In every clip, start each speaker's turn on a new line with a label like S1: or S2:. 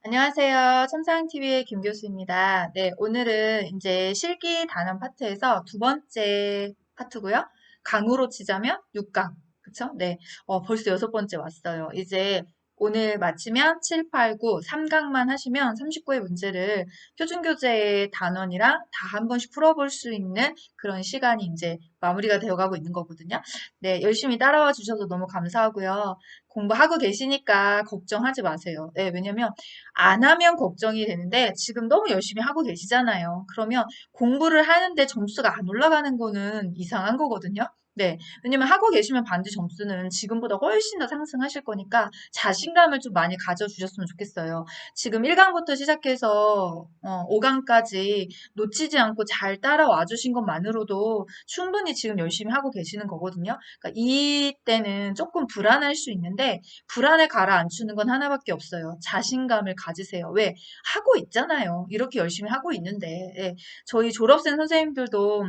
S1: 안녕하세요. 첨상TV의 김 교수입니다. 네, 오늘은 이제 실기 단원 파트에서 두 번째 파트고요. 강으로 치자면 6강. 그쵸? 네. 벌써 여섯 번째 왔어요. 이제 오늘 마치면 7, 8, 9, 3강만 하시면 39의 문제를 표준교재 단원이랑 다 한 번씩 풀어볼 수 있는 그런 시간이 이제 마무리가 되어가고 있는 거거든요. 네, 열심히 따라와 주셔서 너무 감사하고요. 공부하고 계시니까 걱정하지 마세요. 네, 왜냐면 안 하면 걱정이 되는데 지금 너무 열심히 하고 계시잖아요. 그러면 공부를 하는데 점수가 안 올라가는 거는 이상한 거거든요. 네. 왜냐면 하고 계시면 반드시 점수는 지금보다 훨씬 더 상승하실 거니까 자신감을 좀 많이 가져주셨으면 좋겠어요. 지금 1강부터 시작해서 5강까지 놓치지 않고 잘 따라와 주신 것만으로도 충분히 지금 열심히 하고 계시는 거거든요. 그러니까 이때는 조금 불안할 수 있는데 불안을 가라앉히는 건 하나밖에 없어요. 자신감을 가지세요. 왜? 하고 있잖아요. 이렇게 열심히 하고 있는데. 예. 저희 졸업생 선생님들도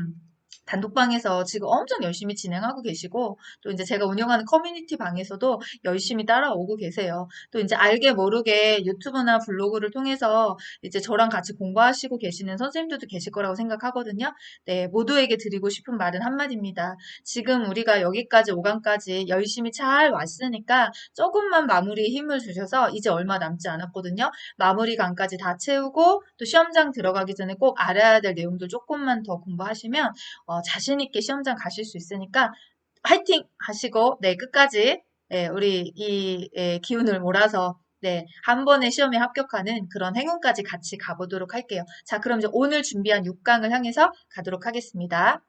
S1: 단독방에서 지금 엄청 열심히 진행하고 계시고, 또 이제 제가 운영하는 커뮤니티 방에서도 열심히 따라오고 계세요. 또 이제 알게 모르게 유튜브나 블로그를 통해서 이제 저랑 같이 공부하시고 계시는 선생님들도 계실 거라고 생각하거든요. 네, 모두에게 드리고 싶은 말은 한마디입니다. 지금 우리가 여기까지 5강까지 열심히 잘 왔으니까 조금만 마무리에 힘을 주셔서 이제 얼마 남지 않았거든요. 마무리 강까지 다 채우고 또 시험장 들어가기 전에 꼭 알아야 될 내용들 조금만 더 공부하시면 자신 있게 시험장 가실 수 있으니까 화이팅 하시고 네 끝까지 우리 이 기운을 몰아서 네, 한 번에 시험에 합격하는 그런 행운까지 같이 가보도록 할게요. 자, 그럼 이제 오늘 준비한 6강을 향해서 가도록 하겠습니다.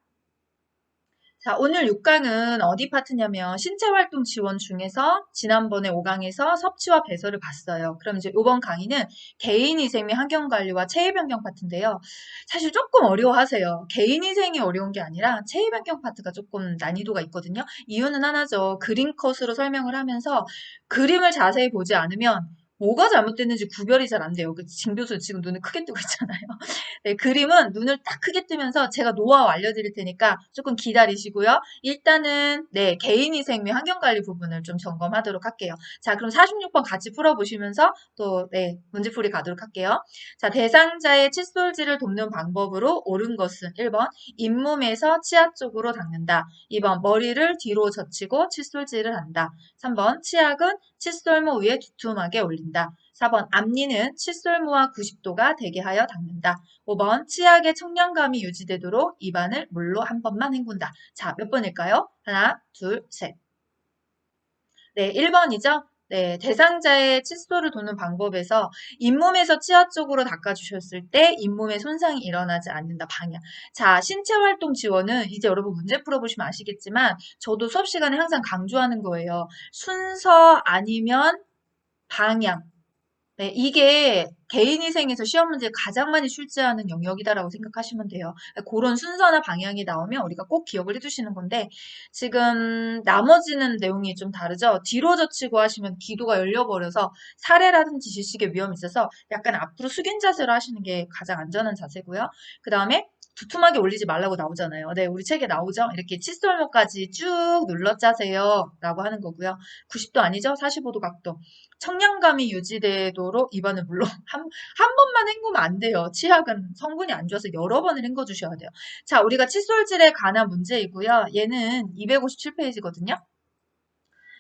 S1: 자, 오늘 6강은 어디 파트냐면 신체활동 지원 중에서 지난번에 5강에서 섭취와 배설을 봤어요. 그럼 이제 이번 강의는 개인위생 및 환경관리와 체위변경 파트인데요. 사실 조금 어려워하세요. 개인위생이 어려운 게 아니라 체위변경 파트가 조금 난이도가 있거든요. 이유는 하나죠. 그림컷으로 설명을 하면서 그림을 자세히 보지 않으면 뭐가 잘못됐는지 구별이 잘 안 돼요. 진 교수 지금 눈을 크게 뜨고 있잖아요. 네, 그림은 눈을 딱 크게 뜨면서 제가 노하우 알려드릴 테니까 조금 기다리시고요. 일단은 네, 개인위생 및 환경관리 부분을 좀 점검하도록 할게요. 자, 그럼 46번 같이 풀어보시면서 또 네, 문제풀이 가도록 할게요. 자, 대상자의 칫솔질을 돕는 방법으로 옳은 것은 1번 잇몸에서 치아 쪽으로 닦는다. 2번 머리를 뒤로 젖히고 칫솔질을 한다. 3번 치약은 칫솔모 위에 두툼하게 올린다. 4번 앞니는 칫솔모와 90도가 되게 하여 닦는다. 5번 치약의 청량감이 유지되도록 입안을 물로 한 번만 헹군다. 자, 몇 번일까요? 하나, 둘, 셋. 네, 1번이죠? 네, 대상자의 칫솔을 도는 방법에서 잇몸에서 치아 쪽으로 닦아주셨을 때 잇몸에 손상이 일어나지 않는다. 방향. 자, 신체활동 지원은 이제 여러분 문제 풀어보시면 아시겠지만 저도 수업 시간에 항상 강조하는 거예요. 순서 아니면 방향. 네, 이게 개인위생에서 시험 문제 가장 많이 출제하는 영역이다라고 생각하시면 돼요. 그런 순서나 방향이 나오면 우리가 꼭 기억을 해두시는 건데 지금 나머지는 내용이 좀 다르죠. 뒤로 젖히고 하시면 기도가 열려버려서 살해라든지 질식의 위험이 있어서 약간 앞으로 숙인 자세로 하시는 게 가장 안전한 자세고요. 그 다음에 두툼하게 올리지 말라고 나오잖아요. 네, 우리 책에 나오죠. 이렇게 칫솔모까지 쭉 눌러 짜세요. 라고 하는 거고요. 90도 아니죠? 45도 각도. 청량감이 유지되도록 입안을 물론 한 번만 헹구면 안 돼요. 치약은 성분이 안 좋아서 여러 번을 헹궈 주셔야 돼요. 자, 우리가 칫솔질에 관한 문제이고요. 얘는 257페이지거든요.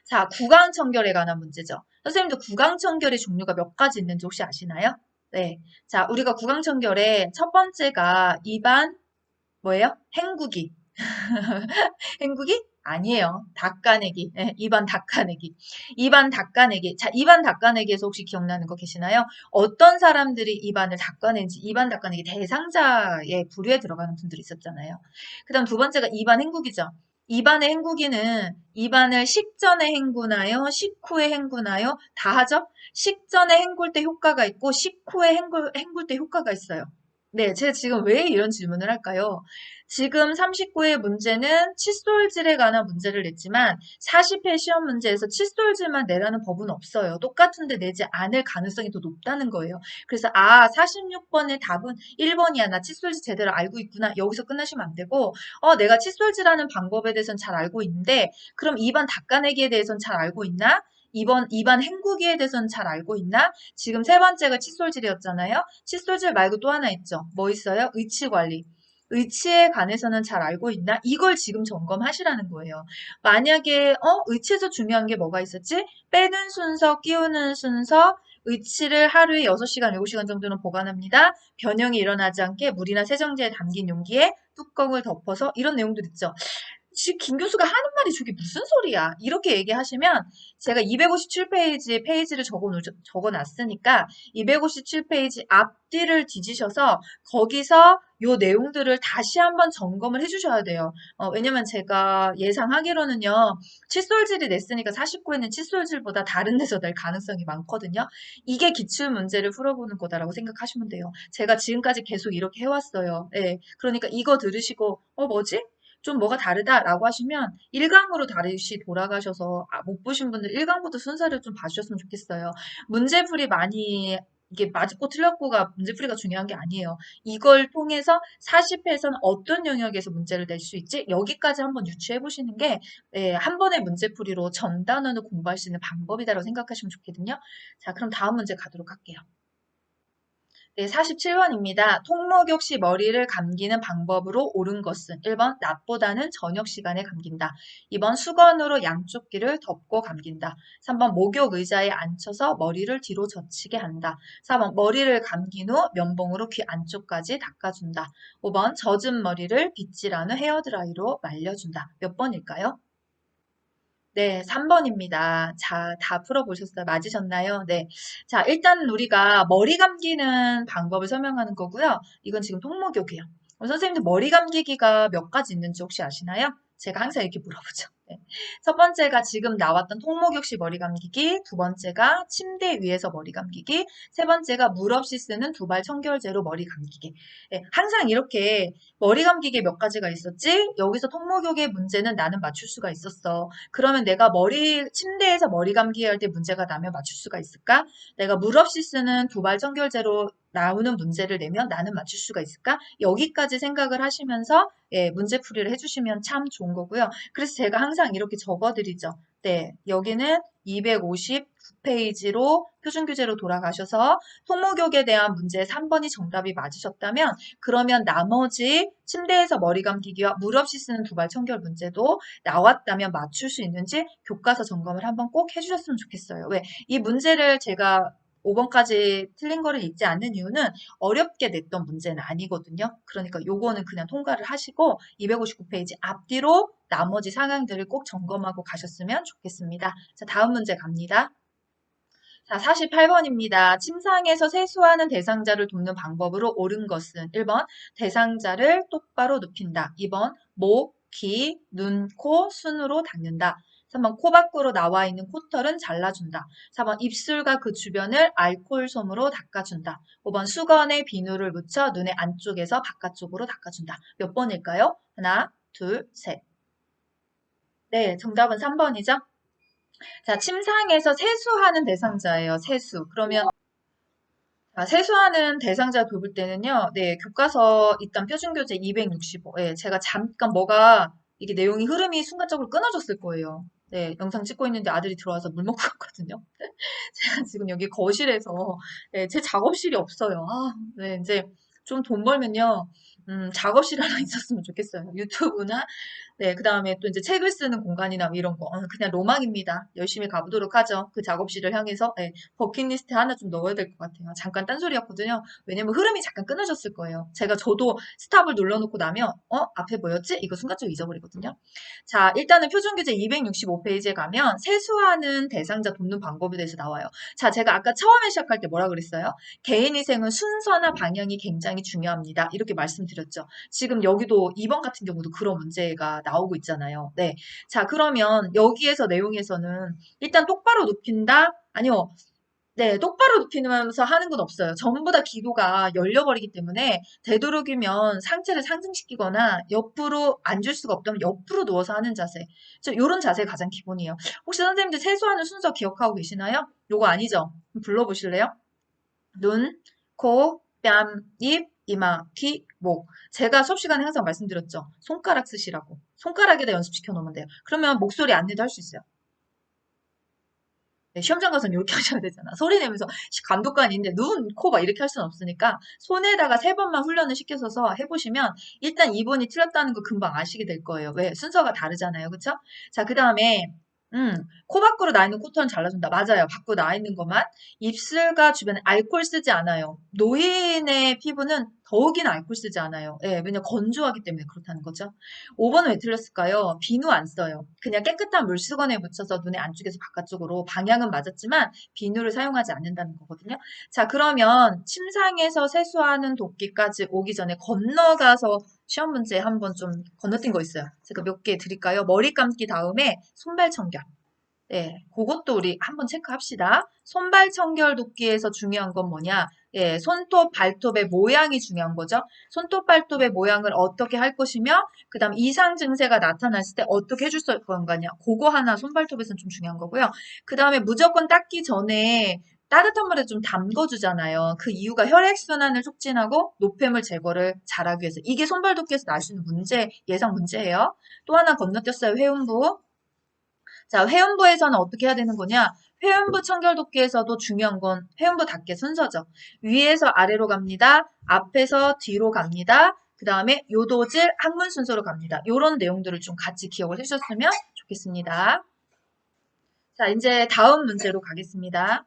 S1: 자, 구강청결에 관한 문제죠. 선생님도 구강청결의 종류가 몇 가지 있는지 혹시 아시나요? 네. 자, 우리가 구강청결의 첫 번째가 입안 뭐예요? 헹구기. 헹구기? 아니에요. 닦아내기. 네, 입안 닦아내기. 입안 닦아내기. 자, 입안 닦아내기에서 혹시 기억나는 거 계시나요? 어떤 사람들이 입안을 닦아낸지, 입안 닦아내기 대상자의 부류에 들어가는 분들이 있었잖아요. 그 다음 두 번째가 입안 헹구기죠. 입안의 헹구기는 입안을 식전에 헹구나요? 식후에 헹구나요? 다 하죠? 식전에 헹굴 때 효과가 있고 식후에 헹굴 때 효과가 있어요. 네, 제가 지금 왜 이런 질문을 할까요? 지금 39회 문제는 칫솔질에 관한 문제를 냈지만 40회 시험 문제에서 칫솔질만 내라는 법은 없어요. 똑같은데 내지 않을 가능성이 더 높다는 거예요. 그래서 46번의 답은 1번이야. 나 칫솔질 제대로 알고 있구나. 여기서 끝나시면 안 되고 내가 칫솔질하는 방법에 대해서는 잘 알고 있는데 그럼 입안 닦아내기에 대해서는 잘 알고 있나? 2번 행구기에 대해서는 잘 알고 있나? 지금 세 번째가 칫솔질이었잖아요. 칫솔질 말고 또 하나 있죠. 뭐 있어요? 의치 관리. 의치에 관해서는 잘 알고 있나? 이걸 지금 점검하시라는 거예요. 만약에 의치에서 중요한 게 뭐가 있었지? 빼는 순서, 끼우는 순서, 의치를 하루에 6시간, 7시간 정도는 보관합니다. 변형이 일어나지 않게 물이나 세정제에 담긴 용기에 뚜껑을 덮어서 이런 내용들 있죠. 지금 김 교수가 하는 말이 저게 무슨 소리야? 이렇게 얘기하시면 제가 257페이지 페이지를 적어놨으니까 257페이지 앞뒤를 뒤지셔서 거기서 요 내용들을 다시 한번 점검을 해주셔야 돼요. 왜냐면 제가 예상하기로는요. 칫솔질이 냈으니까 49에는 칫솔질보다 다른 데서 낼 가능성이 많거든요. 이게 기출문제를 풀어보는 거다라고 생각하시면 돼요. 제가 지금까지 계속 이렇게 해왔어요. 네, 그러니까 이거 들으시고 뭐지? 좀 뭐가 다르다라고 하시면 1강으로 다시 돌아가셔서 못 보신 분들 1강부터 순서를 좀 봐주셨으면 좋겠어요. 문제풀이 많이 이게 맞고 틀렸고가 문제풀이가 중요한 게 아니에요. 이걸 통해서 40회에서는 어떤 영역에서 문제를 낼 수 있지? 여기까지 한번 유추해 보시는 게 한 번의 문제풀이로 전 단원을 공부할 수 있는 방법이다라고 생각하시면 좋거든요. 자, 그럼 다음 문제 가도록 할게요. 네, 47번입니다. 통목욕 시 머리를 감기는 방법으로 옳은 것은 1번 낮보다는 저녁 시간에 감긴다. 2번 수건으로 양쪽 귀를 덮고 감긴다. 3번 목욕 의자에 앉혀서 머리를 뒤로 젖히게 한다. 4번 머리를 감긴 후 면봉으로 귀 안쪽까지 닦아준다. 5번 젖은 머리를 빗질한 후 헤어드라이로 말려준다. 몇 번일까요? 네, 3번입니다. 자, 다 풀어보셨어요? 맞으셨나요? 네. 자, 일단 우리가 머리 감기는 방법을 설명하는 거고요. 이건 지금 통목욕이에요. 선생님들 머리 감기기가 몇 가지 있는지 혹시 아시나요? 제가 항상 이렇게 물어보죠. 네. 첫 번째가 지금 나왔던 통목욕 시 머리 감기기, 두 번째가 침대 위에서 머리 감기기, 세 번째가 물 없이 쓰는 두발 청결제로 머리 감기기. 네, 항상 이렇게 머리 감기기 몇 가지가 있었지? 여기서 통목욕의 문제는 나는 맞출 수가 있었어. 그러면 내가 침대에서 머리 감기 할 때 문제가 나면 맞출 수가 있을까? 내가 물 없이 쓰는 두발 청결제로 나오는 문제를 내면 나는 맞출 수가 있을까? 여기까지 생각을 하시면서 문제풀이를 해주시면 참 좋은 거고요. 그래서 제가 항상 이렇게 적어드리죠. 네, 여기는 259페이지로 표준규제로 돌아가셔서 통목욕에 대한 문제 3번이 정답이 맞으셨다면 그러면 나머지 침대에서 머리 감기기와 물 없이 쓰는 두발 청결 문제도 나왔다면 맞출 수 있는지 교과서 점검을 한번 꼭 해주셨으면 좋겠어요. 왜? 이 문제를 제가 5번까지 틀린 거를 읽지 않는 이유는 어렵게 냈던 문제는 아니거든요. 그러니까 요거는 그냥 통과를 하시고 259페이지 앞뒤로 나머지 상황들을 꼭 점검하고 가셨으면 좋겠습니다. 자, 다음 문제 갑니다. 자, 48번입니다. 침상에서 세수하는 대상자를 돕는 방법으로 옳은 것은 1번 대상자를 똑바로 눕힌다. 2번 목, 귀, 눈, 코, 순으로 닦는다. 3번 코 밖으로 나와 있는 코털은 잘라준다. 4번 입술과 그 주변을 알코올 솜으로 닦아준다. 5번 수건에 비누를 묻혀 눈의 안쪽에서 바깥쪽으로 닦아준다. 몇 번일까요? 하나, 둘, 셋. 네, 정답은 3번이죠? 자, 침상에서 세수하는 대상자예요. 세수. 그러면 세수하는 대상자 돕을 때는요. 네, 교과서 일단 표준교재 265. 예, 제가 잠깐 뭐가 이게 내용이 흐름이 순간적으로 끊어졌을 거예요. 네, 영상 찍고 있는데 아들이 들어와서 물 먹고 갔거든요. 제가 지금 여기 거실에서 네, 제 작업실이 없어요. 네, 이제 좀 돈 벌면요. 작업실 하나 있었으면 좋겠어요. 유튜브나 네, 그다음에 또 이제 책을 쓰는 공간이나 뭐 이런 거 그냥 로망입니다. 열심히 가보도록 하죠. 그 작업실을 향해서 버킷리스트에 하나 좀 넣어야 될 것 같아요. 잠깐 딴소리였거든요. 왜냐면 흐름이 잠깐 끊어졌을 거예요. 저도 스탑을 눌러놓고 나면 앞에 뭐였지? 이거 순간적으로 잊어버리거든요. 자, 일단은 표준규제 265페이지에 가면 세수하는 대상자 돕는 방법에 대해서 나와요. 자, 제가 아까 처음에 시작할 때 뭐라 그랬어요? 개인위생은 순서나 방향이 굉장히 중요합니다. 이렇게 말씀드렸죠. 지금 여기도 2번 같은 경우도 그런 문제가 나오고 있잖아요. 네. 자, 그러면 여기에서 내용에서는 일단 똑바로 눕힌다? 아니요. 네, 똑바로 눕히면서 하는 건 없어요. 전부 다 기도가 열려버리기 때문에 되도록이면 상체를 상승시키거나 옆으로 앉을 수가 없다면 옆으로 누워서 하는 자세. 이런 자세가 가장 기본이에요. 혹시 선생님들 세수하는 순서 기억하고 계시나요? 요거 아니죠? 불러보실래요? 눈, 코, 뺨, 입, 이마, 귀, 목. 제가 수업 시간에 항상 말씀드렸죠. 손가락 쓰시라고. 손가락에다 연습시켜 놓으면 돼요. 그러면 목소리 안 내도 할 수 있어요. 네, 시험장 가서는 이렇게 하셔야 되잖아. 소리 내면서 감독관이 있는데 눈, 코 막 이렇게 할 수는 없으니까 손에다가 3번만 훈련을 시켜서 해보시면 일단 2번이 틀렸다는 거 금방 아시게 될 거예요. 왜? 순서가 다르잖아요. 그쵸? 자, 그 다음에 코 밖으로 나 있는 코털은 잘라준다. 맞아요. 밖으로 나 있는 것만. 입술과 주변에 알코올 쓰지 않아요. 노인의 피부는 더욱이나 알코올 쓰지 않아요. 예, 왜냐면 건조하기 때문에 그렇다는 거죠. 5번은 왜 틀렸을까요? 비누 안 써요. 그냥 깨끗한 물수건에 묻혀서 눈의 안쪽에서 바깥쪽으로 방향은 맞았지만 비누를 사용하지 않는다는 거거든요. 자, 그러면 침상에서 세수하는 도끼까지 오기 전에 건너가서 시험 문제 한번 좀 건너뛴 거 있어요. 제가 몇 개 드릴까요? 머리 감기 다음에 손발 청결. 네, 그것도 우리 한번 체크합시다. 손발 청결 돕기에서 중요한 건 뭐냐? 예, 손톱, 발톱의 모양이 중요한 거죠. 손톱, 발톱의 모양을 어떻게 할 것이며, 그 다음 이상 증세가 나타났을 때 어떻게 해줄 건가냐? 그거 하나 손발톱에서는 좀 중요한 거고요. 그 다음에 무조건 닦기 전에 따뜻한 물에 좀 담궈주잖아요. 그 이유가 혈액순환을 촉진하고 노폐물 제거를 잘하기 위해서. 이게 손발돕기에서 날 수 있는 문제, 예상 문제예요. 또 하나 건너뛰었어요, 회음부. 자, 회음부에서는 어떻게 해야 되는 거냐? 회음부 청결도끼에서도 중요한 건 회음부 닫기 순서죠. 위에서 아래로 갑니다. 앞에서 뒤로 갑니다. 그 다음에 요도질, 학문 순서로 갑니다. 이런 내용들을 좀 같이 기억을 해주셨으면 좋겠습니다. 자, 이제 다음 문제로 가겠습니다.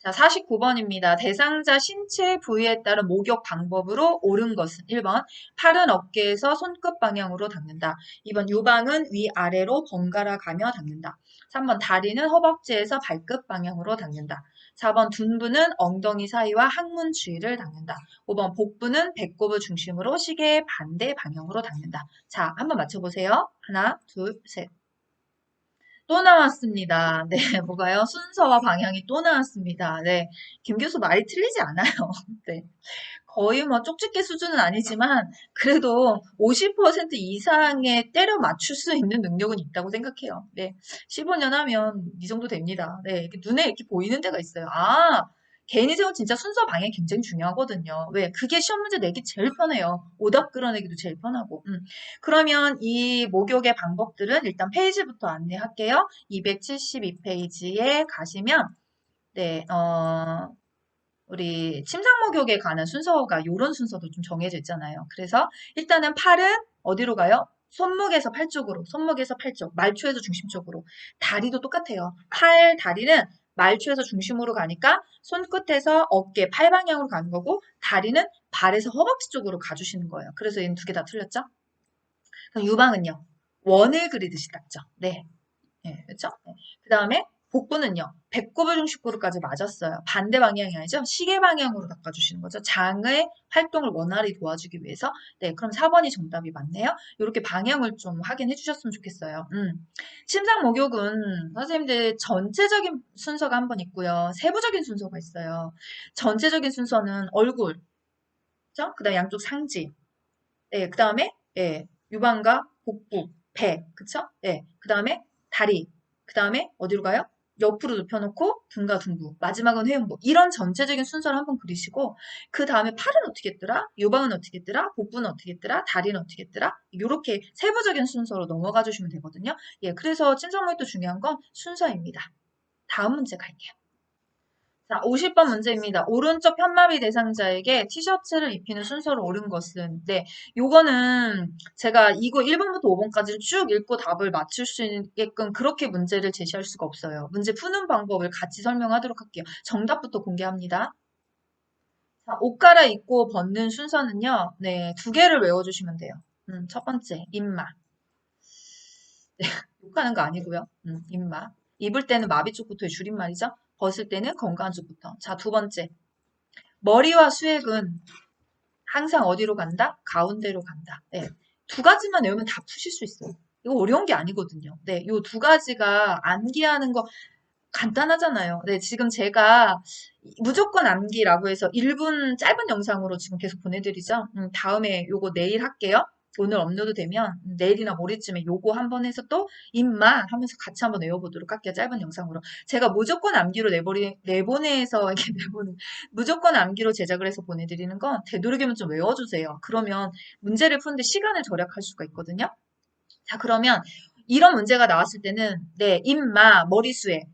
S1: 자, 49번입니다. 대상자 신체 부위에 따른 목욕 방법으로 옳은 것은 1번 팔은 어깨에서 손끝 방향으로 닦는다. 2번 유방은 위아래로 번갈아 가며 닦는다. 3번 다리는 허벅지에서 발끝 방향으로 닦는다. 4번 둔부는 엉덩이 사이와 항문 주위를 닦는다. 5번 복부는 배꼽을 중심으로 시계의 반대 방향으로 닦는다. 자, 한번 맞춰보세요. 하나, 둘, 셋. 또 나왔습니다. 네, 뭐가요? 순서와 방향이 또 나왔습니다. 네, 김 교수 말이 틀리지 않아요. 네, 거의 뭐 쪽집게 수준은 아니지만 그래도 50% 이상의 때려 맞출 수 있는 능력은 있다고 생각해요. 네, 15년 하면 이 정도 됩니다. 네, 이렇게 눈에 이렇게 보이는 데가 있어요. 아, 개인의정은 진짜 순서 방향이 굉장히 중요하거든요. 왜? 그게 시험 문제 내기 제일 편해요. 오답 끌어내기도 제일 편하고. 그러면 이 목욕의 방법들은 일단 페이지부터 안내할게요. 272페이지에 가시면 네, 우리 침상 목욕에 관한 순서가 이런 순서도 좀 정해져 있잖아요. 그래서 일단은 팔은 어디로 가요? 손목에서 팔 쪽으로, 손목에서 팔 쪽, 말초에서 중심 쪽으로. 다리도 똑같아요. 팔, 다리는 말초에서 중심으로 가니까 손끝에서 어깨, 팔 방향으로 가는 거고, 다리는 발에서 허벅지 쪽으로 가주시는 거예요. 그래서 얘는 두 개 다 틀렸죠? 그럼 유방은요? 원을 그리듯이 닦죠. 네. 네, 그렇죠? 네. 그 다음에 복부는요. 배꼽을 중심으로까지 맞았어요. 반대 방향이 아니죠. 시계 방향으로 닦아주시는 거죠. 장의 활동을 원활히 도와주기 위해서. 네, 그럼 4번이 정답이 맞네요. 이렇게 방향을 좀 확인해 주셨으면 좋겠어요. 침상 목욕은 선생님들 전체적인 순서가 한 번 있고요. 세부적인 순서가 있어요. 전체적인 순서는 얼굴, 그죠? 그 다음에 양쪽 상지, 네, 그 다음에 예, 유방과 복부, 배, 그쵸? 예, 그 다음에 다리, 그 다음에 어디로 가요? 옆으로 눕혀놓고 등과 둔부, 마지막은 회음부. 이런 전체적인 순서를 한번 그리시고 그 다음에 팔은 어떻게 했더라? 유방은 어떻게 했더라? 복부는 어떻게 했더라? 다리는 어떻게 했더라? 이렇게 세부적인 순서로 넘어가 주시면 되거든요. 예, 그래서 침상모의도 중요한 건 순서입니다. 다음 문제 갈게요. 자, 50번 문제입니다. 오른쪽 편마비 대상자에게 티셔츠를 입히는 순서로 옳은 것은, 네, 요거는 제가 이거 1번부터 5번까지 쭉 읽고 답을 맞출 수 있게끔 그렇게 문제를 제시할 수가 없어요. 문제 푸는 방법을 같이 설명하도록 할게요. 정답부터 공개합니다. 자, 옷 갈아입고 벗는 순서는요, 네, 두 개를 외워주시면 돼요. 첫 번째, 입마. 네, 욕하는 거 아니고요. 입마. 입을 때는 마비 쪽부터의 줄임말이죠. 벗을 때는 건강한 쪽부터. 자, 두 번째. 머리와 수액은 항상 어디로 간다? 가운데로 간다. 네. 두 가지만 외우면 다 푸실 수 있어요. 이거 어려운 게 아니거든요. 네, 요 두 가지가 암기하는 거 간단하잖아요. 네, 지금 제가 무조건 암기라고 해서 1분 짧은 영상으로 지금 계속 보내드리죠. 다음에 요거 내일 할게요. 오늘 업로드 되면 내일이나 모레쯤에 요거 한번 해서 또 입만 하면서 같이 한번 외워보도록 할게요. 짧은 영상으로. 제가 무조건 암기로 내보내서 이렇게 무조건 암기로 제작을 해서 보내드리는 건 되도록이면 좀 외워주세요. 그러면 문제를 푸는데 시간을 절약할 수가 있거든요. 자, 그러면 이런 문제가 나왔을 때는 네, 입마, 머리수에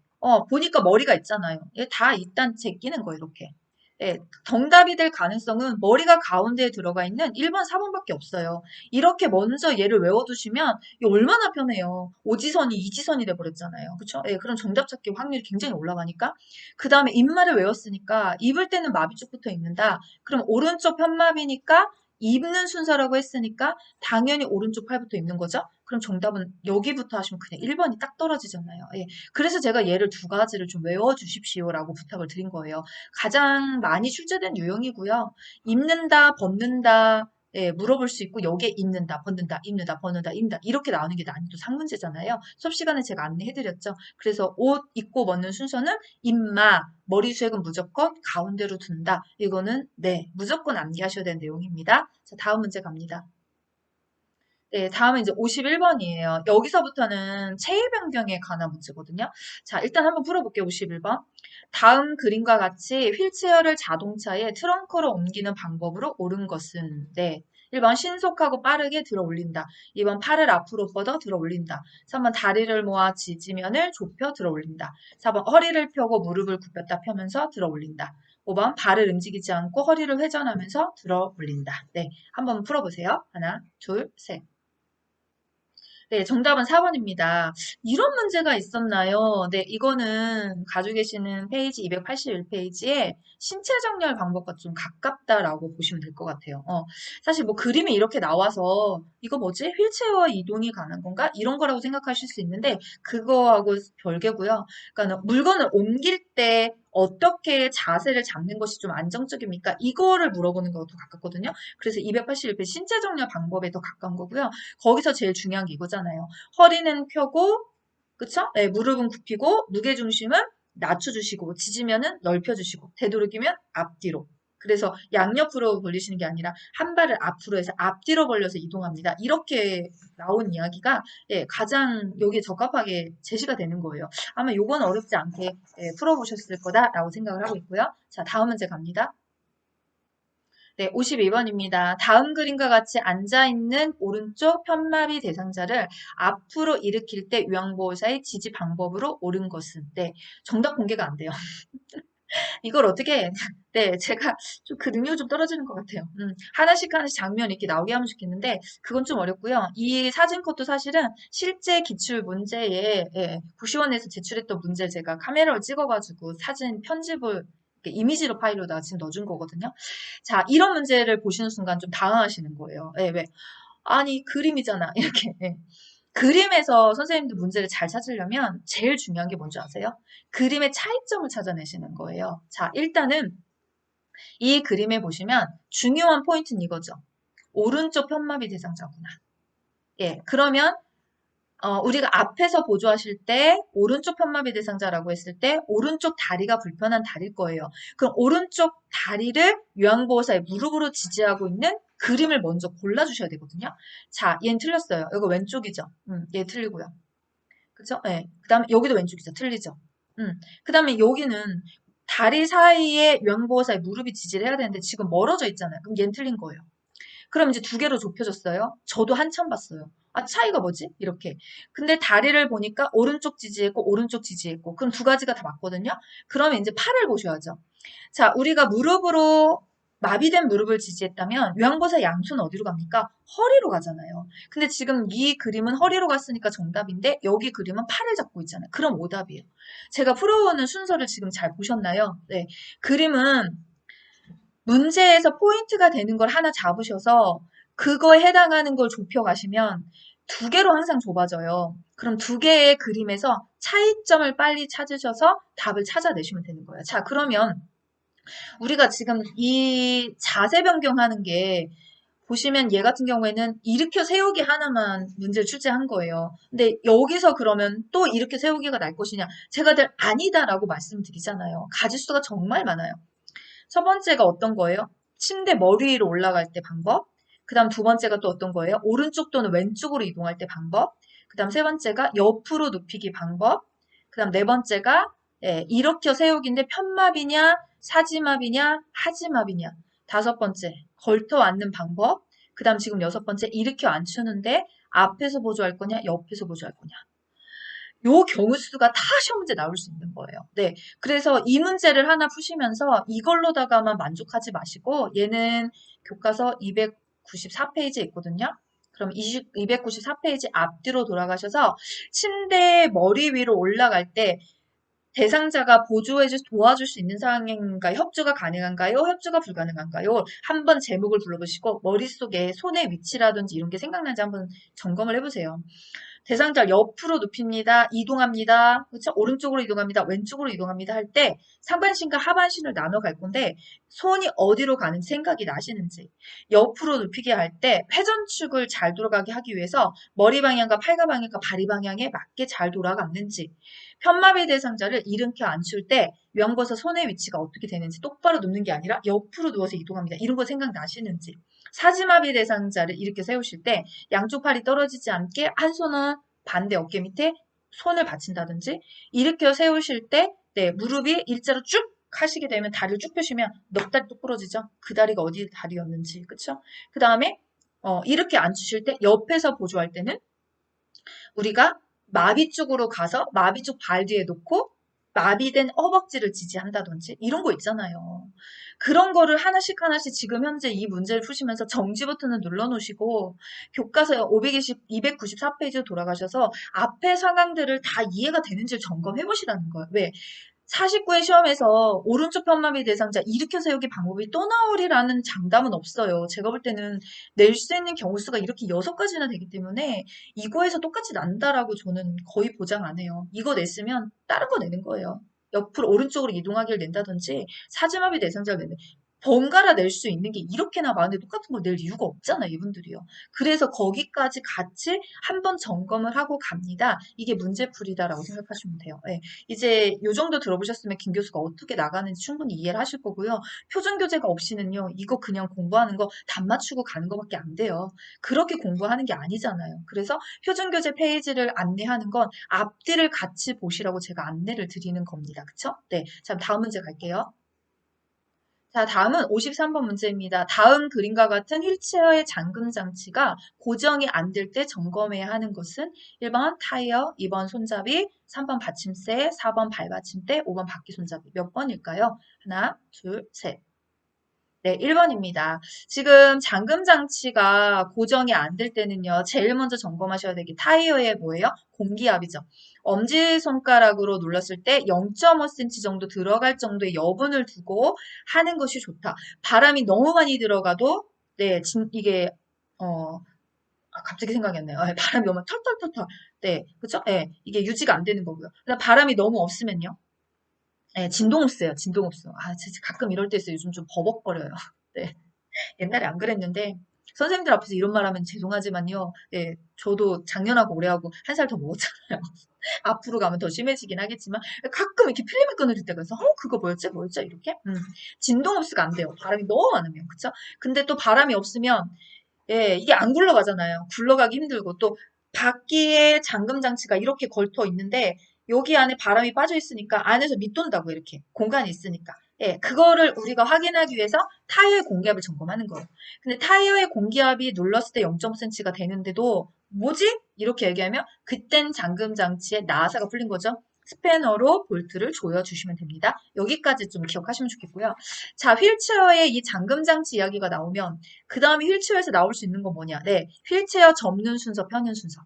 S1: 보니까 머리가 있잖아요. 예, 다 일단 제끼는 거예요, 이렇게. 예, 정답이 될 가능성은 머리가 가운데에 들어가 있는 1번, 4번밖에 없어요. 이렇게 먼저 얘를 외워두시면 이게 얼마나 편해요. 오지선이 이지선이 돼버렸잖아요. 그쵸? 예, 그럼 정답 찾기 확률이 굉장히 올라가니까. 그 다음에 입마를 외웠으니까 입을 때는 마비 쪽부터 읽는다. 그럼 오른쪽 편마비니까 입는 순서라고 했으니까 당연히 오른쪽 팔부터 읽는 거죠. 그럼 정답은 여기부터 하시면 그냥 1번이 딱 떨어지잖아요. 예. 그래서 제가 얘를 두 가지를 좀 외워주십시오라고 부탁을 드린 거예요. 가장 많이 출제된 유형이고요. 입는다, 벗는다, 예, 물어볼 수 있고 여기에 입는다, 벗는다, 입는다, 벗는다, 입는다 이렇게 나오는 게 난이도 상문제잖아요. 수업 시간에 제가 안내해드렸죠. 그래서 옷 입고 벗는 순서는 입마, 머리 수액은 무조건 가운데로 둔다. 이거는 네, 무조건 암기하셔야 되는 내용입니다. 자, 다음 문제 갑니다. 네, 다음은 이제 51번이에요. 여기서부터는 체위 변경에 관한 문제거든요. 자, 일단 한번 풀어볼게요. 51번. 다음 그림과 같이 휠체어를 자동차의 트렁크로 옮기는 방법으로 옳은 것은 네. 1번 신속하고 빠르게 들어 올린다. 2번 팔을 앞으로 뻗어 들어 올린다. 3번 다리를 모아 지지면을 좁혀 들어 올린다. 4번 허리를 펴고 무릎을 굽혔다 펴면서 들어 올린다. 5번 발을 움직이지 않고 허리를 회전하면서 들어 올린다. 네, 한번 풀어보세요. 하나, 둘, 셋. 네, 정답은 4번입니다. 이런 문제가 있었나요? 네, 이거는 가지고 계시는 페이지 281페이지에 신체 정렬 방법과 좀 가깝다라고 보시면 될 것 같아요. 사실 뭐 그림이 이렇게 나와서 이거 뭐지? 휠체어 이동이 가는 건가? 이런 거라고 생각하실 수 있는데 그거하고 별개고요. 그러니까 물건을 옮길 때 어떻게 자세를 잡는 것이 좀 안정적입니까? 이거를 물어보는 것도 가깝거든요. 그래서 281페이지 신체 정렬 방법에 더 가까운 거고요. 거기서 제일 중요한 게 이거잖아요. 허리는 펴고, 그쵸? 네, 무릎은 굽히고, 무게중심은 낮춰주시고, 지지면은 넓혀주시고, 되도록이면 앞뒤로. 그래서 양옆으로 벌리시는 게 아니라 한 발을 앞으로 해서 앞뒤로 벌려서 이동합니다. 이렇게 나온 이야기가 예, 가장 여기에 적합하게 제시가 되는 거예요. 아마 요건 어렵지 않게 예, 풀어보셨을 거다라고 생각을 하고 있고요. 자, 다음 문제 갑니다. 네, 52번입니다. 다음 그림과 같이 앉아있는 오른쪽 편마비 대상자를 앞으로 일으킬 때 요양보호사의 지지 방법으로 옳은 것은? 네, 정답 공개가 안 돼요. 이걸 어떻게, 네, 제가 좀 그 능력이 좀 떨어지는 것 같아요. 하나씩 하나씩 장면 이렇게 나오게 하면 좋겠는데, 그건 좀 어렵고요. 이 사진 컷도 사실은 실제 기출 문제에, 예, 고시원에서 제출했던 문제 제가 카메라를 찍어가지고 사진 편집을 이렇게 이미지로 파일로다가 지금 넣어준 거거든요. 자, 이런 문제를 보시는 순간 좀 당황하시는 거예요. 예, 왜? 아니, 그림이잖아. 이렇게. 예. 그림에서 선생님들 문제를 잘 찾으려면 제일 중요한 게 뭔지 아세요? 그림의 차이점을 찾아내시는 거예요. 자, 일단은 이 그림에 보시면 중요한 포인트는 이거죠. 오른쪽 편마비 대상자구나. 예, 그러면 우리가 앞에서 보조하실 때 오른쪽 편마비 대상자라고 했을 때 오른쪽 다리가 불편한 다리일 거예요. 그럼 오른쪽 다리를 요양보호사의 무릎으로 지지하고 있는 그림을 먼저 골라주셔야 되거든요. 자, 얘는 틀렸어요. 이거 왼쪽이죠. 얘 틀리고요. 그쵸? 예. 그 다음에 여기도 왼쪽이죠. 틀리죠. 그 다음에 여기는 다리 사이에 요양보호사의 무릎이 지지를 해야 되는데 지금 멀어져 있잖아요. 그럼 얘는 틀린 거예요. 그럼 이제 두 개로 좁혀졌어요. 저도 한참 봤어요. 아, 차이가 뭐지? 이렇게. 근데 다리를 보니까 오른쪽 지지했고, 오른쪽 지지했고. 그럼 두 가지가 다 맞거든요? 그러면 이제 팔을 보셔야죠. 자, 우리가 무릎으로, 마비된 무릎을 지지했다면, 요양보호사 양손은 어디로 갑니까? 허리로 가잖아요. 근데 지금 이 그림은 허리로 갔으니까 정답인데, 여기 그림은 팔을 잡고 있잖아요. 그럼 오답이에요. 제가 풀어오는 순서를 지금 잘 보셨나요? 네. 그림은 문제에서 포인트가 되는 걸 하나 잡으셔서 그거에 해당하는 걸 좁혀가시면 두 개로 항상 좁아져요. 그럼 두 개의 그림에서 차이점을 빨리 찾으셔서 답을 찾아내시면 되는 거예요. 자, 그러면 우리가 지금 이 자세 변경하는 게 보시면 얘 같은 경우에는 일으켜 세우기 하나만 문제를 출제한 거예요. 근데 여기서 그러면 또 일으켜 세우기가 날 것이냐? 제가 늘 아니다라고 말씀드리잖아요. 가지수가 정말 많아요. 첫 번째가 어떤 거예요? 침대 머리 위로 올라갈 때 방법. 그 다음 두 번째가 또 어떤 거예요? 오른쪽 또는 왼쪽으로 이동할 때 방법. 그 다음 세 번째가 옆으로 눕히기 방법. 그 다음 네 번째가 예, 일으켜 세우기인데 편마비냐, 사지마비냐, 하지마비냐. 다섯 번째, 걸터 앉는 방법. 그 다음 지금 여섯 번째, 일으켜 앉추는데 앞에서 보조할 거냐, 옆에서 보조할 거냐. 요 경우 수가 다 시험 문제 나올 수 있는 거예요. 네. 그래서 이 문제를 하나 푸시면서 이걸로다가만 만족하지 마시고 얘는 교과서 294페이지에 있거든요. 그럼 294페이지 앞뒤로 돌아가셔서 침대 머리 위로 올라갈 때 대상자가 도와줄 수 있는 상황인가요? 협조가 가능한가요? 협조가 불가능한가요? 한번 제목을 불러보시고 머릿속에 손의 위치라든지 이런 게 생각나는지 한번 점검을 해보세요. 대상자를 옆으로 눕힙니다. 이동합니다. 그렇죠? 오른쪽으로 이동합니다. 왼쪽으로 이동합니다. 할 때 상반신과 하반신을 나눠 갈 건데 손이 어디로 가는지 생각이 나시는지 옆으로 눕히게 할 때 회전축을 잘 돌아가게 하기 위해서 머리 방향과 팔과 방향과 다리 방향에 맞게 잘 돌아갔는지 편마비 대상자를 일으켜 앉힐 때 위안버섯 손의 위치가 어떻게 되는지 똑바로 눕는 게 아니라 옆으로 누워서 이동합니다. 이런 거 생각나시는지 사지마비 대상자를 일으켜 세우실 때 양쪽 팔이 떨어지지 않게 한 손은 반대 어깨 밑에 손을 받친다든지 일으켜 세우실 때 네, 무릎이 일자로 쭉 하시게 되면 다리를 쭉 펴시면 넉 다리 뚝 부러지죠. 그 다리가 어디 다리였는지 그쵸? 그 다음에 이렇게 앉으실 때 옆에서 보조할 때는 우리가 마비 쪽으로 가서 마비 쪽 발 뒤에 놓고 마비된 허벅지를 지지한다든지 이런 거 있잖아요. 그런 거를 하나씩 하나씩 지금 현재 이 문제를 푸시면서 정지 버튼을 눌러놓으시고 교과서 294페이지로 돌아가셔서 앞에 상황들을 다 이해가 되는지를 점검해 보시라는 거예요. 왜? 49회 시험에서 오른쪽 편마비 대상자 일으켜 세우기 방법이 또 나오리라는 장담은 없어요. 제가 볼 때는 낼 수 있는 경우 수가 이렇게 6가지나 되기 때문에 이거에서 똑같이 난다라고 저는 거의 보장 안 해요. 이거 냈으면 다른 거 내는 거예요. 옆으로 오른쪽으로 이동하기를 낸다든지 사지마비 대상자를 내는 번갈아 낼 수 있는 게 이렇게나 많은데 똑같은 걸 낼 이유가 없잖아요, 이분들이요. 그래서 거기까지 같이 한번 점검을 하고 갑니다. 이게 문제풀이다라고 생각하시면 돼요. 예. 이제 요 정도 들어보셨으면 김 교수가 어떻게 나가는지 충분히 이해를 하실 거고요. 표준 교재가 없이는요, 이거 그냥 공부하는 거 답 맞추고 가는 거밖에 안 돼요. 그렇게 공부하는 게 아니잖아요. 그래서 표준 교재 페이지를 안내하는 건 앞뒤를 같이 보시라고 제가 안내를 드리는 겁니다. 그쵸? 네. 자, 다음 문제 갈게요. 자, 다음은 53번 문제입니다. 다음 그림과 같은 휠체어의 잠금 장치가 고정이 안 될 때 점검해야 하는 것은 1번 타이어, 2번 손잡이, 3번 받침대, 4번 발받침대, 5번 바퀴 손잡이. 몇 번일까요? 하나, 둘, 셋. 네, 1번입니다. 지금 잠금 장치가 고정이 안 될 때는요, 제일 먼저 점검하셔야 되게 타이어에 뭐예요? 공기압이죠. 엄지손가락으로 눌렀을 때 0.5cm 정도 들어갈 정도의 여분을 두고 하는 것이 좋다. 바람이 너무 많이 들어가도, 네, 이게, 갑자기 생각이 안 나요. 바람이 너무 털털털털. 네, 그쵸? 네, 이게 유지가 안 되는 거고요. 그다음 바람이 너무 없으면요. 네, 진동흡수예요, 진동흡수. 진짜 가끔 이럴 때 있어요. 요즘 좀 버벅거려요. 네. 옛날에 안 그랬는데 선생님들 앞에서 이런 말 하면 죄송하지만요. 예, 저도 작년하고 올해하고 한 살 더 먹었잖아요. 앞으로 가면 더 심해지긴 하겠지만 가끔 이렇게 필름이 끊어질 때가 있어. 그거 뭐였지? 이렇게? 진동 흡수가 안 돼요. 바람이 너무 많으면. 그쵸? 근데 또 바람이 없으면 예, 이게 안 굴러가잖아요. 굴러가기 힘들고 또 바퀴에 잠금 장치가 이렇게 걸터 있는데 여기 안에 바람이 빠져 있으니까 안에서 밑돈다고 이렇게 공간이 있으니까. 예, 그거를 우리가 확인하기 위해서 타이어의 공기압을 점검하는 거예요. 근데 타이어의 공기압이 눌렀을 때 0.5cm가 되는데도 뭐지? 이렇게 얘기하면 그땐 잠금 장치에 나사가 풀린 거죠. 스패너로 볼트를 조여주시면 됩니다. 여기까지 좀 기억하시면 좋겠고요. 자, 휠체어의 이 잠금 장치 이야기가 나오면 그 다음에 휠체어에서 나올 수 있는 건 뭐냐? 네, 휠체어 접는 순서, 펴는 순서.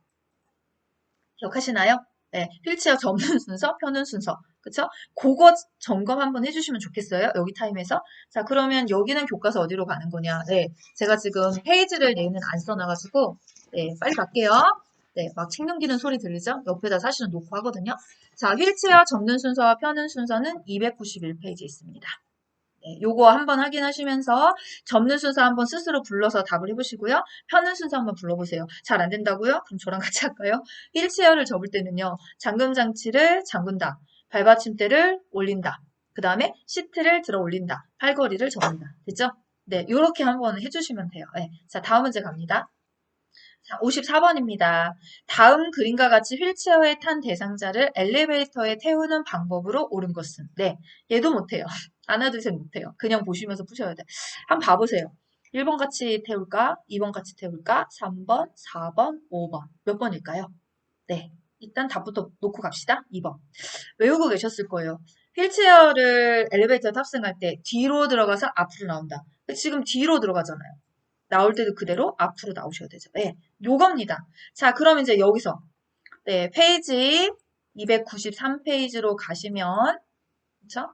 S1: 기억하시나요? 네, 휠체어 접는 순서, 펴는 순서. 그쵸? 그거 점검 한번 해주시면 좋겠어요. 여기 타임에서. 자, 그러면 여기는 교과서 어디로 가는 거냐? 네, 제가 지금 페이지를 얘는 안 써놔가지고, 네, 빨리 갈게요. 네, 막 책 넘기는 소리 들리죠? 옆에다 사실은 놓고 하거든요. 자, 휠체어 접는 순서와 펴는 순서는 291페이지에 있습니다. 네, 요거 한번 확인하시면서 접는 순서 한번 스스로 불러서 답을 해보시고요. 펴는 순서 한번 불러보세요. 잘 안 된다고요? 그럼 저랑 같이 할까요? 휠체어를 접을 때는요. 잠금 장치를 잠근다. 발받침대를 올린다. 그 다음에 시트를 들어 올린다. 팔걸이를 접는다. 됐죠? 네, 요렇게 한번 해주시면 돼요. 네, 자, 다음 문제 갑니다. 자, 54번입니다. 다음 그림과 같이 휠체어에 탄 대상자를 엘리베이터에 태우는 방법으로 옳은 것은? 네, 얘도 못해요. 하나, 둘, 셋 못해요. 그냥 보시면서 푸셔야 돼. 한번 봐보세요. 1번 같이 태울까? 2번 같이 태울까? 3번, 4번, 5번. 몇 번일까요? 네, 일단 답부터 놓고 갑시다. 2번. 외우고 계셨을 거예요. 휠체어를 엘리베이터 탑승할 때 뒤로 들어가서 앞으로 나온다. 지금 뒤로 들어가잖아요. 나올 때도 그대로 앞으로 나오셔야 되죠. 네, 요겁니다. 자, 그럼 이제 여기서 네, 페이지 293페이지로 가시면 그쵸?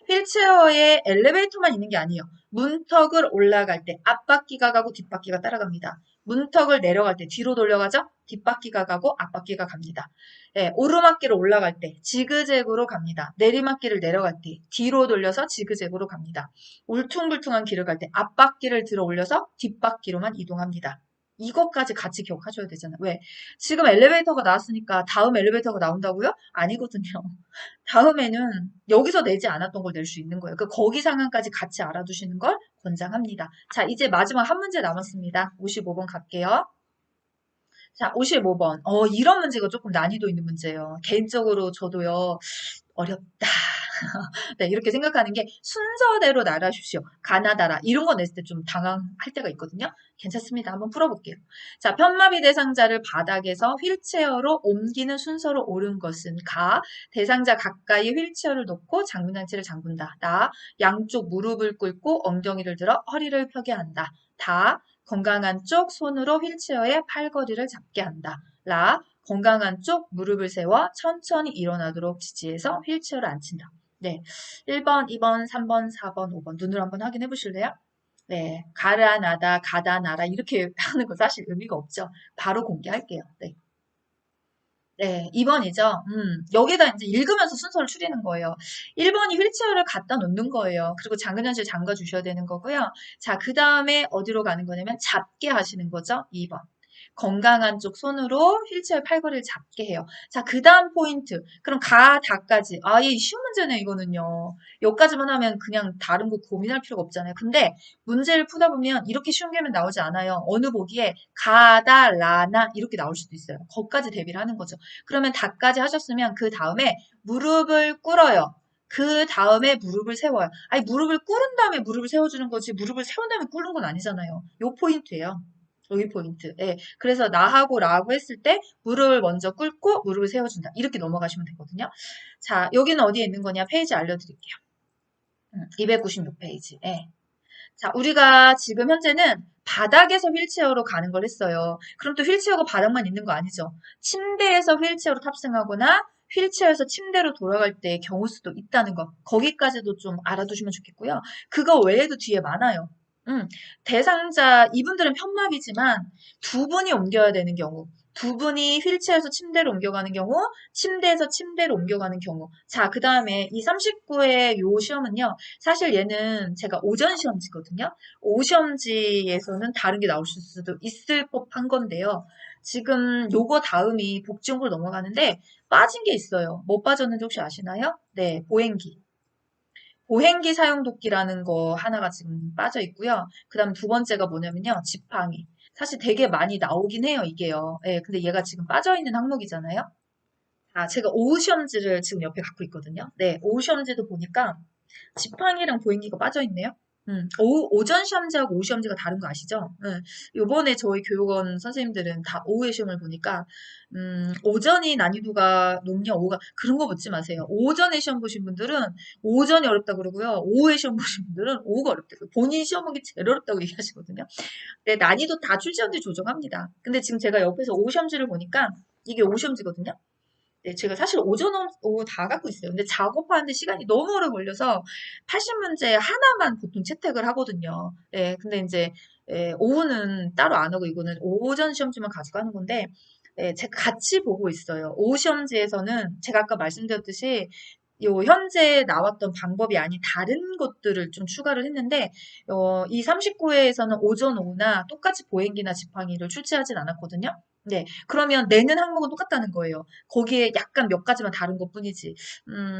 S1: 휠체어에 엘리베이터만 있는 게 아니에요. 문턱을 올라갈 때 앞바퀴가 가고 뒷바퀴가 따라갑니다. 문턱을 내려갈 때 뒤로 돌려가죠? 뒷바퀴가 가고 앞바퀴가 갑니다. 예, 오르막길을 올라갈 때 지그재그로 갑니다. 내리막길을 내려갈 때 뒤로 돌려서 지그재그로 갑니다. 울퉁불퉁한 길을 갈 때 앞바퀴를 들어 올려서 뒷바퀴로만 이동합니다. 이것까지 같이 기억하셔야 되잖아요. 왜? 지금 엘리베이터가 나왔으니까 다음 엘리베이터가 나온다고요? 아니거든요. 다음에는 여기서 내지 않았던 걸 낼 수 있는 거예요. 그 거기 상황까지 같이 알아두시는 걸 권장합니다. 자, 이제 마지막 한 문제 남았습니다. 55번 갈게요. 자, 55번. 이런 문제가 조금 난이도 있는 문제예요. 개인적으로 저도요, 어렵다. 네, 이렇게 생각하는 게 순서대로 나라십시오. 가나다라. 이런 거 냈을 때 좀 당황할 때가 있거든요. 괜찮습니다. 한번 풀어볼게요. 자, 편마비 대상자를 바닥에서 휠체어로 옮기는 순서로 옳은 것은 가. 대상자 가까이에 휠체어를 놓고 장군장치를 잠근다. 나. 양쪽 무릎을 꿇고 엉덩이를 들어 허리를 펴게 한다. 다. 건강한 쪽 손으로 휠체어의 팔걸이를 잡게 한다. 라. 건강한 쪽 무릎을 세워 천천히 일어나도록 지지해서 휠체어를 앉힌다. 네. 1번, 2번, 3번, 4번, 5번. 눈으로 한번 확인해 보실래요? 네. 가라, 나다, 가다, 나라. 이렇게 하는 거 사실 의미가 없죠. 바로 공개할게요. 네. 네. 2번이죠. 여기다 이제 읽으면서 순서를 추리는 거예요. 1번이 휠체어를 갖다 놓는 거예요. 그리고 장근현실 잠가 주셔야 되는 거고요. 자, 그 다음에 어디로 가는 거냐면 잡게 하시는 거죠. 2번. 건강한 쪽 손으로 휠체어 팔걸이를 잡게 해요. 자, 그 다음 포인트. 그럼 가, 다까지. 아, 이 쉬운 문제네, 이거는요. 여기까지만 하면 그냥 다른 거 고민할 필요가 없잖아요. 근데 문제를 풀다 보면 이렇게 쉬운 게면 나오지 않아요. 어느 보기에 가다, 라나 이렇게 나올 수도 있어요. 거기까지 대비를 하는 거죠. 그러면 다까지 하셨으면 그 다음에 무릎을 꿇어요. 그 다음에 무릎을 세워요. 아니, 무릎을 꿇은 다음에 무릎을 세워주는 거지, 무릎을 세운 다음에 꿇는 건 아니잖아요. 요 포인트예요. 여기 포인트. 예. 그래서 나하고 라고 했을 때 무릎을 먼저 꿇고 무릎을 세워준다. 이렇게 넘어가시면 되거든요. 자, 여기는 어디에 있는 거냐? 페이지 알려드릴게요. 296페이지. 예. 자, 우리가 지금 현재는 바닥에서 휠체어로 가는 걸 했어요. 그럼 또 휠체어가 바닥만 있는 거 아니죠? 침대에서 휠체어로 탑승하거나 휠체어에서 침대로 돌아갈 때의 경우 수도 있다는 거. 거기까지도 좀 알아두시면 좋겠고요. 그거 외에도 뒤에 많아요. 대상자, 이분들은 편마비지만 두 분이 옮겨야 되는 경우, 두 분이 휠체어에서 침대로 옮겨가는 경우, 침대에서 침대로 옮겨가는 경우. 자, 그 다음에 이 39의 요 시험은요, 사실 얘는 제가 오전 시험지거든요. 오시험지에서는 다른 게 나올 수도 있을 법한 건데요. 지금 요거 다음이 복지용으로 넘어가는데 빠진 게 있어요. 뭐 빠졌는지 혹시 아시나요? 네, 보행기. 보행기 사용 도끼라는 거 하나가 지금 빠져 있고요. 그 다음 두 번째가 뭐냐면요. 지팡이. 사실 되게 많이 나오긴 해요, 이게요. 예, 근데 얘가 지금 빠져 있는 항목이잖아요. 아, 제가 오후 시험지를 지금 옆에 갖고 있거든요. 네, 오후 시험지도 보니까 지팡이랑 보행기가 빠져 있네요. 오전 시험지하고 오후 시험지가 다른 거 아시죠? 요번에 저희 교육원 선생님들은 다 오후에 시험을 보니까, 오전이 난이도가 높냐, 오후가, 그런 거 묻지 마세요. 오전에 시험 보신 분들은 오전이 어렵다 그러고요. 오후에 시험 보신 분들은 오후가 어렵다고. 본인 시험 보기 제일 어렵다고 얘기하시거든요. 네, 난이도 다 출제원들이 조정합니다. 근데 지금 제가 옆에서 오후 시험지를 보니까 이게 오후 시험지거든요. 네, 제가 사실 오전, 오후 다 갖고 있어요. 근데 작업하는데 시간이 너무 오래 걸려서 80문제 하나만 보통 채택을 하거든요. 예, 근데 이제 오후는 따로 안 하고 이거는 오전 시험지만 가져가는 건데 제가 같이 보고 있어요. 오후 시험지에서는 제가 아까 말씀드렸듯이 요 현재 나왔던 방법이 아닌 다른 것들을 좀 추가를 했는데 이 39회에서는 오전, 오후나 똑같이 보행기나 지팡이를 출제하진 않았거든요. 네, 그러면 내는 항목은 똑같다는 거예요. 거기에 약간 몇 가지만 다른 것뿐이지.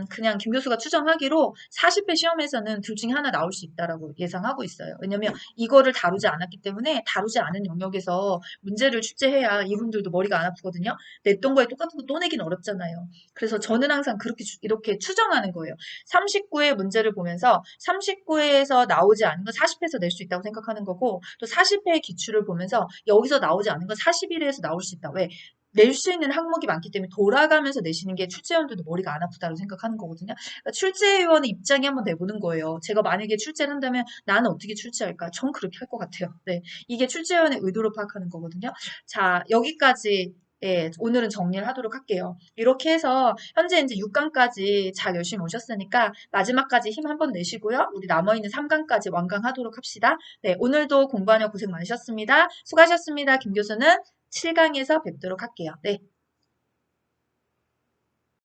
S1: 그냥 김 교수가 추정하기로 40회 시험에서는 둘 중에 하나 나올 수 있다라고 예상하고 있어요. 왜냐면 이거를 다루지 않았기 때문에 다루지 않은 영역에서 문제를 출제해야 이분들도 머리가 안 아프거든요. 냈던 거에 똑같은 거 또 내긴 어렵잖아요. 그래서 저는 항상 그렇게 이렇게 추정하는 거예요. 39회 문제를 보면서 39회에서 나오지 않은 건 40회에서 낼 수 있다고 생각하는 거고 또 40회의 기출을 보면서 여기서 나오지 않은 건 41회에서 나올 수 있다. 왜? 낼 수 있는 항목이 많기 때문에 돌아가면서 내시는 게 출제위원들도 머리가 안 아프다고 생각하는 거거든요. 그러니까 출제위원의 입장이 한번 내보는 거예요. 제가 만약에 출제를 한다면 나는 어떻게 출제할까? 전 그렇게 할 것 같아요. 네. 이게 출제위원의 의도를 파악하는 거거든요. 자, 여기까지 예, 오늘은 정리를 하도록 할게요. 이렇게 해서 현재 이제 6강까지 잘 열심히 오셨으니까 마지막까지 힘 한번 내시고요. 우리 남아있는 3강까지 완강하도록 합시다. 네, 오늘도 공부하느라 고생 많으셨습니다. 수고하셨습니다. 김 교수는 7강에서 뵙도록 할게요. 네.